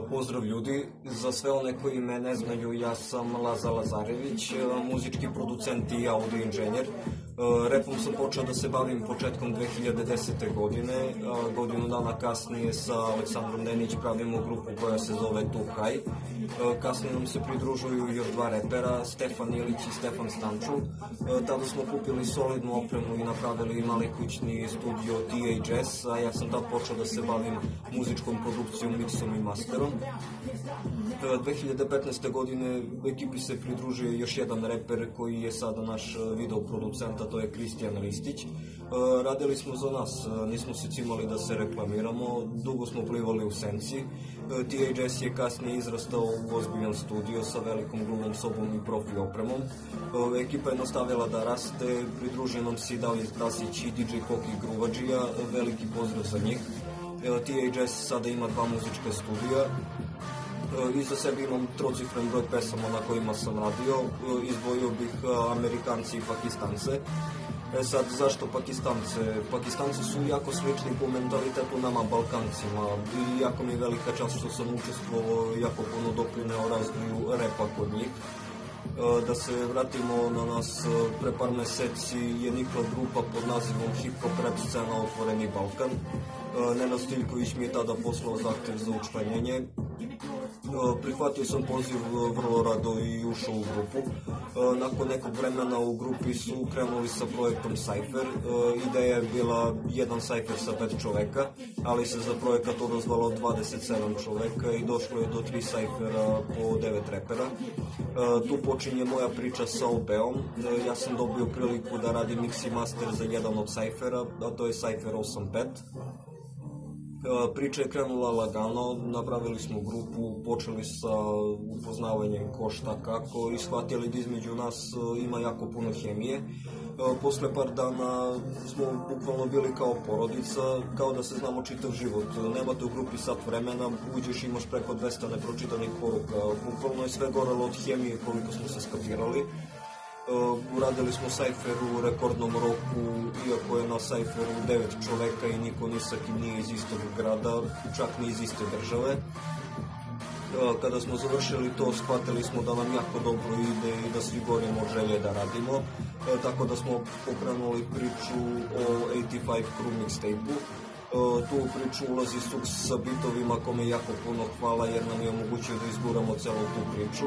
Pozdrav ljudi, za sve one koji me ne znaju, ja sam Laza Lazarević, muzički producent i audio inženjer. Repom sam počeo da se bavim početkom 2010. godine, godinu dana kasnije sa Aleksandrom Denić pravimo grupu koja se zove Too High. Kasnije nam se pridružuju još dva repera, Stefan Ilić i Stefan Stanču. Tada smo kupili solidnu opremu i napravili mali kućni studio THS, a ja sam tad počeo da se bavim muzičkom produkcijom, miksom i masterom. 2015. godine u ekipi se pridružio još jedan reper koji je sada naš video producent, a to je Kristijan Ristić. Radili smo za nas, nismo se cimali da se reklamiramo, dugo smo plivali u senci. THS je kasnije izrastao u ozbiljan studio sa velikom glumom sobom i profi opremom. Ekipa je nastavila da raste, pridružio nam se i David Krasić i DJ Koki Gruvadžija, veliki pozdrav za njih. THS sada ima dva muzička studija. Iza sebe imam trocifren broj pesama na kojima sam radio, izdvojio bih Amerikance i Pakistance. Sad, zašto Pakistance? Pakistanci su jako slični po mentalitetu nama Balkancima i jako mi je velika čast što sam učestvovao, jako puno doprineo razvoju repa kod njih. Da se vratimo na nas, pre par meseci je nikla grupa pod nazivom Hip Hop Rap Scena Otvoreni Balkan. Nenad Stiljković mi je tada poslao zahtev za učlanjenje. Prihvatio sam poziv vrlo rado i ušao u grupu. Nakon nekog vremena u grupi su krenuli sa projektom Cypher. Ideja je bila jedan Cypher sa 5 čoveka, ali se za projekat odazvalo 27 čoveka i došlo je do 3 Cyphera po 9 repera. Tu počinje moja priča sa OB-om. Ja sam dobio priliku da radim mix i master za jedan od Cyphera, a to je Cypher 85. Priča je krenula lagano, napravili smo grupu, počeli sa upoznavanjem ko šta kako i shvatili da između nas ima jako puno hemije. Posle par dana smo bukvalno bili kao porodica, kao da se znamo čitav život. Nemate u grupi sat vremena, uđeš, imaš preko 200 nepročitanih poruka. Bukvalno je sve gorelo od hemije koliko smo se skapirali. Uradili smo Cypher u rekordnom roku, iako je na Cypheru 9 čoveka i niko ni sa kim nije iz istog grada, čak ni iz iste države. Kada smo završili to, shvatili smo da nam jako dobro ide i da svi gorimo od želje da radimo, tako da smo pokrenuli priču o 85 Crew mixtape-u. Tu u priču ulazi Suks sa bitovima, kome jako puno hvala jer nam je omogućio da izguramo celu tu priču.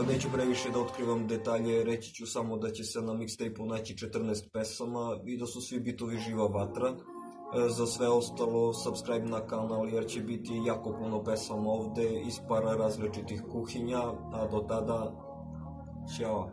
Neću previše da otkrivam detalje, reći ću samo da će se na mixtape-u naći 14 pesama i da su svi bitovi živa vatra. Za sve ostalo, subscribe na kanal jer će biti jako puno pesama ovde iz par različitih kuhinja, a do tada, ćao!